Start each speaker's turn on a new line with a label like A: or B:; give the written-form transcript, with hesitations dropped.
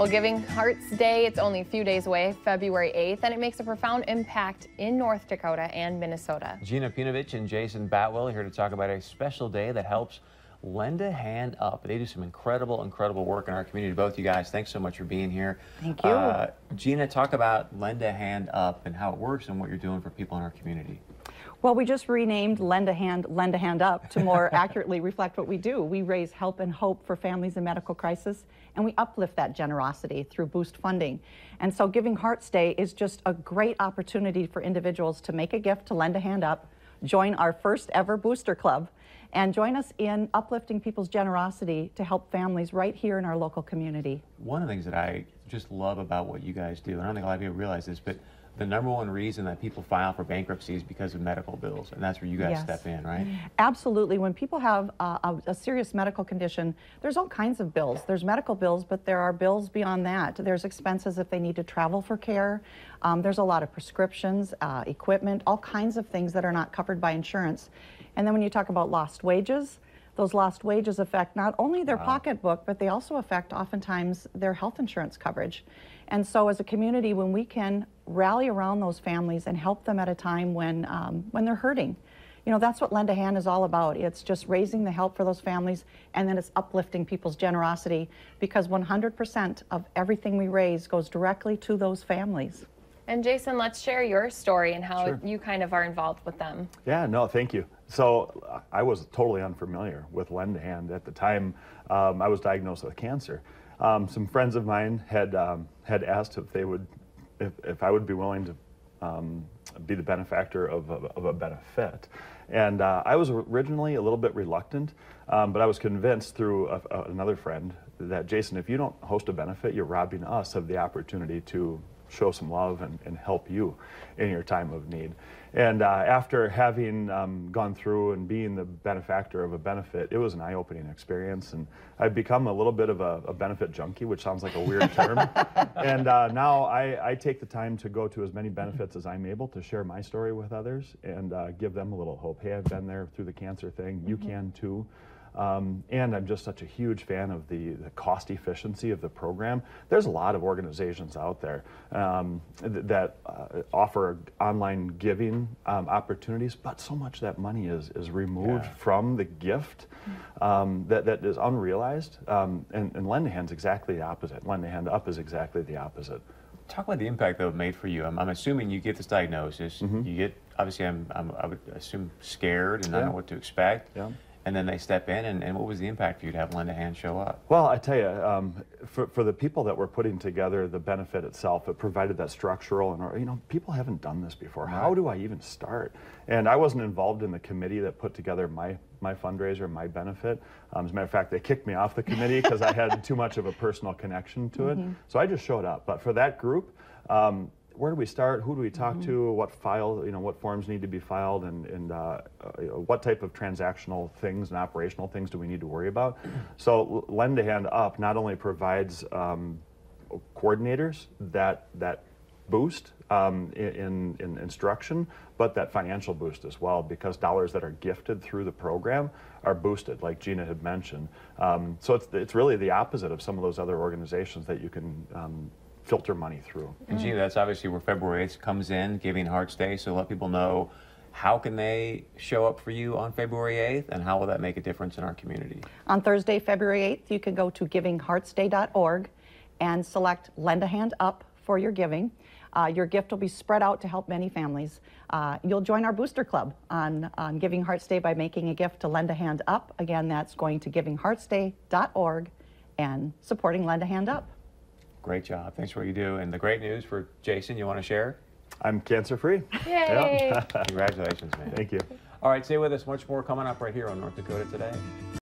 A: Well, Giving Hearts Day, it's only a few days away, February 8th, and it makes a profound impact in North Dakota and Minnesota.
B: Gina Punovich and Jason Batwell here to talk about a special day that helps lend a hand up. They do some incredible work in our community. Both you guys, thanks so much for being here.
C: Thank you.
B: Gina, talk about Lend a Hand Up and how it works and what you're doing for people in our community.
C: Well, we just renamed Lend a Hand Up to more accurately reflect what we do. We raise help and hope for families in medical crisis, and we uplift that generosity through Boost funding. And so Giving Hearts Day is just a great opportunity for individuals to make a gift to lend a hand up, join our first ever Booster Club, and join us in uplifting people's generosity to help families right here in our local community.
B: One of the things that I just love about what you guys do, and I don't think a lot of people realize this, but the #1 reason that people file for bankruptcy is because of medical bills, and that's where you guys step in, right?
C: Absolutely. When people have a serious medical condition, there's all kinds of bills. There's medical bills, but there are bills beyond that. There's expenses if they need to travel for care. There's a lot of prescriptions, equipment, all kinds of things that are not covered by insurance. And then when you talk about lost wages, those lost wages affect not only their pocketbook, but they also affect oftentimes their health insurance coverage. And so as a community, when we can rally around those families and help them at a time when they're hurting, you know, that's what Lend a Hand is all about. It's just raising the help for those families, and then it's uplifting people's generosity, because 100% of everything we raise goes directly to those families.
A: And Jason, let's share your story and how you kind of are involved with them.
D: Yeah, no, thank you. So I was totally unfamiliar with Lend a Hand at the time. I was diagnosed with cancer. Some friends of mine had asked if they would, if I would be willing to be the benefactor of a benefit. And I was originally a little bit reluctant, but I was convinced through another friend that, Jason, if you don't host a benefit, you're robbing us of the opportunity to show some love and help you in your time of need. And after having gone through and being the benefactor of a benefit, it was an eye-opening experience, and I've become a little bit of a benefit junkie, which sounds like a weird term. And now I take the time to go to as many benefits as I'm able to share my story with others and give them a little hope. Hey, I've been there through the cancer thing, you can too. And I'm just such a huge fan of the cost efficiency of the program. There's a lot of organizations out there that offer online giving opportunities, but so much of that money is removed from the gift that is unrealized. And Lend a Hand's exactly the opposite. Lend a Hand Up is exactly the opposite.
B: Talk about the impact that it made for you. I'm assuming you get this diagnosis. You get, obviously, I would assume scared and not know what to expect. And then they step in, and what was the impact for you to have Lend a Hand show up?
D: Well, I tell you, for the people that were putting together the benefit itself, it provided that structural, and you know, people haven't done this before. How do I even start? And I wasn't involved in the committee that put together my fundraiser, my benefit. As a matter of fact, they kicked me off the committee because I had too much of a personal connection to it. So I just showed up. But for that group, where do we start? Who do we talk to? What file, you know, what forms need to be filed, and what type of transactional things and operational things do we need to worry about? So Lend a Hand Up not only provides coordinators that boost in instruction, but that financial boost as well, because dollars that are gifted through the program are boosted, like Gina had mentioned. So it's really the opposite of some of those other organizations that you can filter money through.
B: And Gina, that's obviously where February 8th comes in, Giving Hearts Day, so let people know, how can they show up for you on February 8th, and how will that make a difference in our community?
C: On Thursday, February 8th, you can go to givingheartsday.org and select Lend a Hand Up for your giving. Your gift will be spread out to help many families. You'll join our Booster Club on Giving Hearts Day by making a gift to Lend a Hand Up. Again, that's going to givingheartsday.org and supporting Lend a Hand Up.
B: Great job. Thanks for what you do. And the great news for Jason, you want to share?
D: I'm cancer-free.
A: Yay!
B: Congratulations, man.
D: Thank you.
B: All right, stay with us. Much more coming up right here on North Dakota Today.